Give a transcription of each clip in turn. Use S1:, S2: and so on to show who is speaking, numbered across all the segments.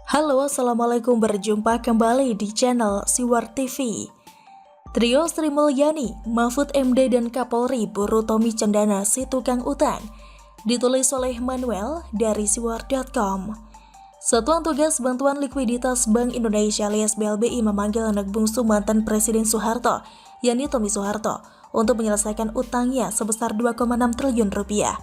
S1: Halo, Assalamualaikum, berjumpa kembali di channel Siwar TV. Trio Sri Mulyani, Mahfud MD dan Kapolri buru Tommy Cendana si tukang utang. Ditulis oleh Manuel dari siwar.com. Satuan Tugas Bantuan Likuiditas Bank Indonesia alias BLBI memanggil anak bungsu mantan Presiden Soeharto, yakni Tommy Soeharto, untuk menyelesaikan utangnya sebesar 2,6 triliun rupiah.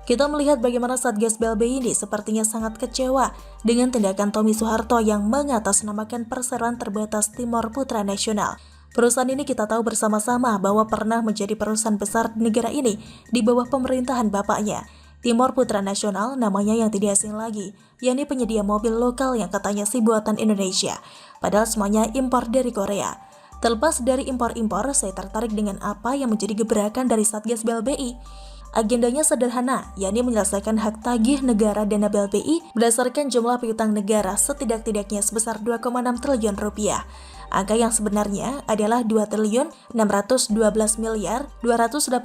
S1: Kita melihat bagaimana Satgas BLBI ini sepertinya sangat kecewa dengan tindakan Tommy Soeharto yang mengatasnamakan Perseroan Terbatas Timor Putra Nasional. Perusahaan ini kita tahu bersama-sama bahwa pernah menjadi perusahaan besar di negara ini di bawah pemerintahan bapaknya. Timor Putra Nasional namanya yang tidak asing lagi, yakni penyedia mobil lokal yang katanya sih buatan Indonesia, padahal semuanya impor dari Korea. Terlepas dari impor-impor, saya tertarik dengan apa yang menjadi gebrakan dari Satgas BLBI. Agendanya sederhana, yakni menyelesaikan hak tagih negara dana BLBI berdasarkan jumlah piutang negara setidak-tidaknya sebesar 2,6 triliun rupiah. Angka yang sebenarnya adalah 2 triliun 612 miliar 287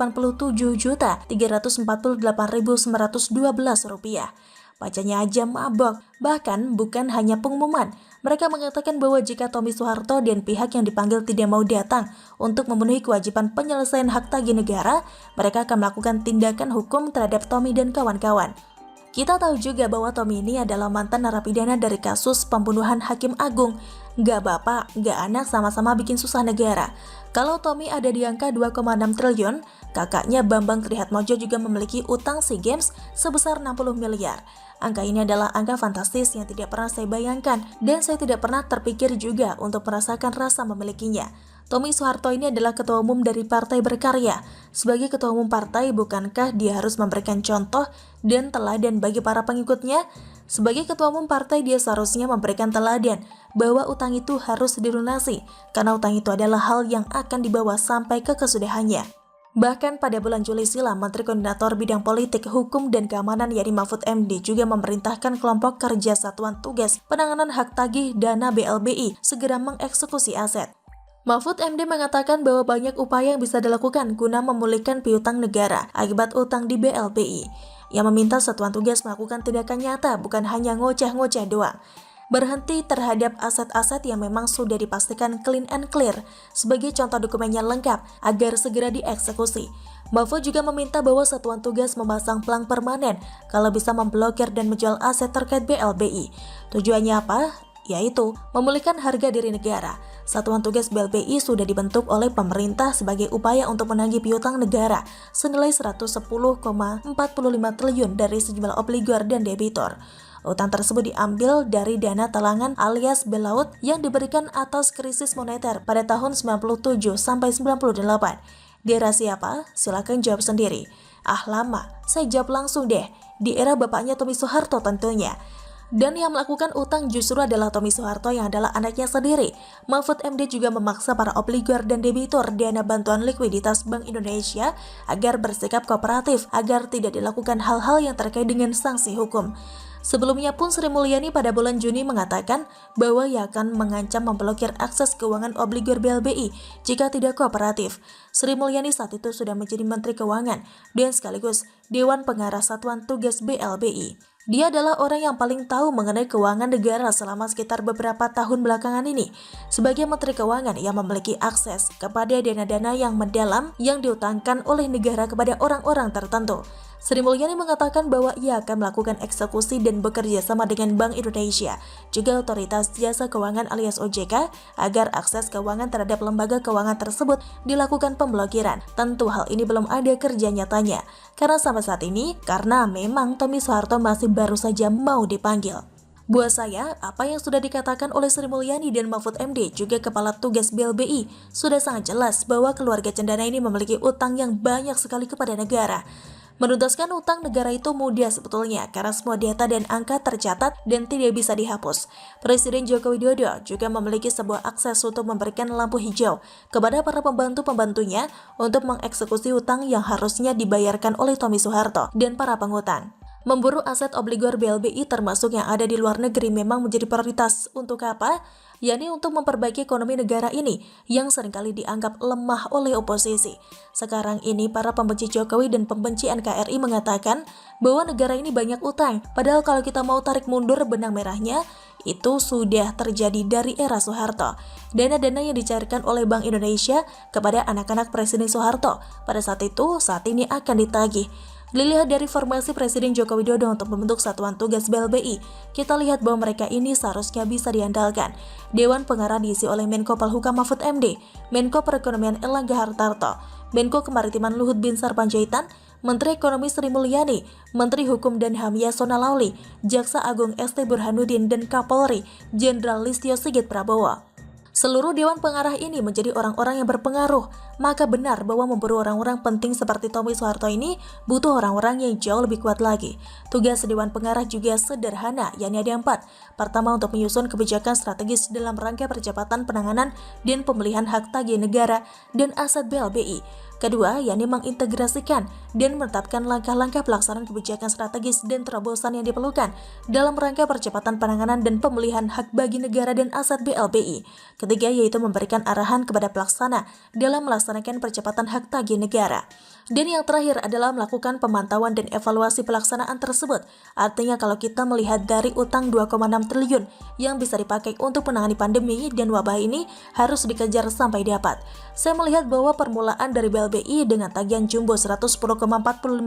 S1: juta 348.912 rupiah. Bacanya aja mabok, bahkan bukan hanya pengumuman. Mereka mengatakan bahwa jika Tommy Soeharto dan pihak yang dipanggil tidak mau datang untuk memenuhi kewajiban penyelesaian hak tagih negara, mereka akan melakukan tindakan hukum terhadap Tommy dan kawan-kawan. Kita tahu juga bahwa Tommy ini adalah mantan narapidana dari kasus pembunuhan Hakim Agung. Gak bapak, gak anak sama-sama bikin susah negara. Kalau Tommy ada di angka 2,6 triliun, kakaknya Bambang Trihatmojo juga memiliki utang SEA Games sebesar 60 miliar. Angka ini adalah angka fantastis yang tidak pernah saya bayangkan dan saya tidak pernah terpikir juga untuk merasakan rasa memilikinya. Tommy Soeharto ini adalah ketua umum dari Partai Berkarya. Sebagai ketua umum partai, bukankah dia harus memberikan contoh dan teladan bagi para pengikutnya? Sebagai ketua umum partai, dia seharusnya memberikan teladan bahwa utang itu harus dilunasi, karena utang itu adalah hal yang akan dibawa sampai ke kesudahannya. Bahkan pada bulan Juli silam, Menteri Koordinator Bidang Politik, Hukum, dan Keamanan yakni Mahfud MD juga memerintahkan kelompok kerja Satuan Tugas Penanganan Hak Tagih Dana BLBI segera mengeksekusi aset. Mahfud MD mengatakan bahwa banyak upaya yang bisa dilakukan guna memulihkan piutang negara akibat utang di BLBI. Ia meminta Satuan Tugas melakukan tindakan nyata, bukan hanya ngoceh-ngoceh doang. Berhenti terhadap aset-aset yang memang sudah dipastikan clean and clear sebagai contoh dokumennya lengkap agar segera dieksekusi. Mahfud juga meminta bahwa Satuan Tugas memasang pelang permanen kalau bisa memblokir dan menjual aset terkait BLBI. Tujuannya apa? Yaitu memulihkan harga diri negara. Satuan Tugas BLBI sudah dibentuk oleh pemerintah sebagai upaya untuk menagih piutang negara senilai 110,45 triliun dari sejumlah obligor dan debitor. Utang tersebut diambil dari dana talangan alias bailout yang diberikan atas krisis moneter pada tahun 97 sampai 98. Di era siapa? Silakan jawab sendiri. Ah lama, saya jawab langsung deh. Di era bapaknya Tommy Soeharto tentunya. Dan yang melakukan utang justru adalah Tommy Soeharto yang adalah anaknya sendiri. Mahfud MD juga memaksa para obligor dan debitur dana bantuan likuiditas Bank Indonesia agar bersikap kooperatif agar tidak dilakukan hal-hal yang terkait dengan sanksi hukum. Sebelumnya pun Sri Mulyani pada bulan Juni mengatakan bahwa ia akan mengancam memblokir akses keuangan obligor BLBI jika tidak kooperatif. Sri Mulyani saat itu sudah menjadi Menteri Keuangan dan sekaligus Dewan Pengarah Satuan Tugas BLBI. Dia adalah orang yang paling tahu mengenai keuangan negara selama sekitar beberapa tahun belakangan ini. Sebagai Menteri Keuangan, ia memiliki akses kepada dana-dana yang mendalam yang diutangkan oleh negara kepada orang-orang tertentu. Sri Mulyani mengatakan bahwa ia akan melakukan eksekusi dan bekerja sama dengan Bank Indonesia, juga Otoritas Jasa Keuangan alias OJK, agar akses keuangan terhadap lembaga keuangan tersebut dilakukan pemblokiran. Tentu hal ini belum ada kerja nyatanya, karena sampai saat ini, karena memang Tommy Soeharto masih baru saja mau dipanggil. Buat saya, apa yang sudah dikatakan oleh Sri Mulyani dan Mahfud MD, juga Kepala Tugas BLBI, sudah sangat jelas bahwa keluarga Cendana ini memiliki utang yang banyak sekali kepada negara. Menuntaskan utang negara itu mudah sebetulnya karena semua data dan angka tercatat dan tidak bisa dihapus. Presiden Joko Widodo juga memiliki sebuah akses untuk memberikan lampu hijau kepada para pembantu-pembantunya untuk mengeksekusi utang yang harusnya dibayarkan oleh Tommy Soeharto dan para pengutang. Memburu aset obligor BLBI termasuk yang ada di luar negeri memang menjadi prioritas. Untuk apa? Yakni untuk memperbaiki ekonomi negara ini yang seringkali dianggap lemah oleh oposisi. Sekarang ini para pembenci Jokowi dan pembenci NKRI mengatakan bahwa negara ini banyak utang. Padahal kalau kita mau tarik mundur benang merahnya, itu sudah terjadi dari era Soeharto. Dana-dana yang dicairkan oleh Bank Indonesia kepada anak-anak Presiden Soeharto pada saat itu saat ini akan ditagih. Dilihat dari formasi Presiden Joko Widodo untuk membentuk Satuan Tugas BLBI, kita lihat bahwa mereka ini seharusnya bisa diandalkan. Dewan Pengarah diisi oleh Menko Polhukam Mahfud MD, Menko Perekonomian Erlangga Hartarto, Menko Kemaritiman Luhut Binsar Panjaitan, Menteri Ekonomi Sri Mulyani, Menteri Hukum dan HAM Yasona Lauli, Jaksa Agung ST Burhanuddin, dan Kapolri Jenderal Listio Sigit Prabowo. Seluruh Dewan Pengarah ini menjadi orang-orang yang berpengaruh, maka benar bahwa memburu orang-orang penting seperti Tommy Soeharto ini butuh orang-orang yang jauh lebih kuat lagi. Tugas Dewan Pengarah juga sederhana, yakni ada 4. Pertama, untuk menyusun kebijakan strategis dalam rangka percepatan penanganan dan pemulihan hak tagih negara dan aset BLBI. Kedua, yakni mengintegrasikan dan menetapkan langkah-langkah pelaksanaan kebijakan strategis dan terobosan yang diperlukan dalam rangka percepatan penanganan dan pemulihan hak bagi negara dan aset BLBI. Ketiga, yaitu memberikan arahan kepada pelaksana dalam melaksanakan percepatan hak tagih negara. Dan yang terakhir adalah melakukan pemantauan dan evaluasi pelaksanaan tersebut. Artinya kalau kita melihat dari utang 2,6 triliun yang bisa dipakai untuk menangani pandemi dan wabah ini harus dikejar sampai dapat. Saya melihat bahwa permulaan dari BLBI dengan tagihan jumbo 110,45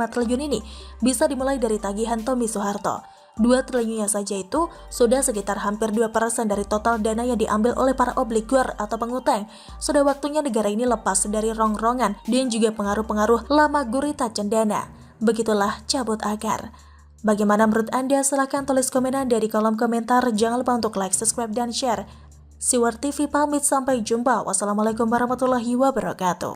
S1: triliun ini bisa dimulai dari tagihan Tommy Soeharto. 2 triliunnya saja itu sudah sekitar hampir 2% dari total dana yang diambil oleh para obligor atau pengutang. Sudah waktunya negara ini lepas dari rongrongan dan juga pengaruh-pengaruh lama gurita cendana. Begitulah cabut akar. Bagaimana menurut Anda? Silahkan tulis komen Anda di kolom komentar. Jangan lupa untuk like, subscribe, dan share. Siwar TV pamit, sampai jumpa. Wassalamualaikum warahmatullahi wabarakatuh.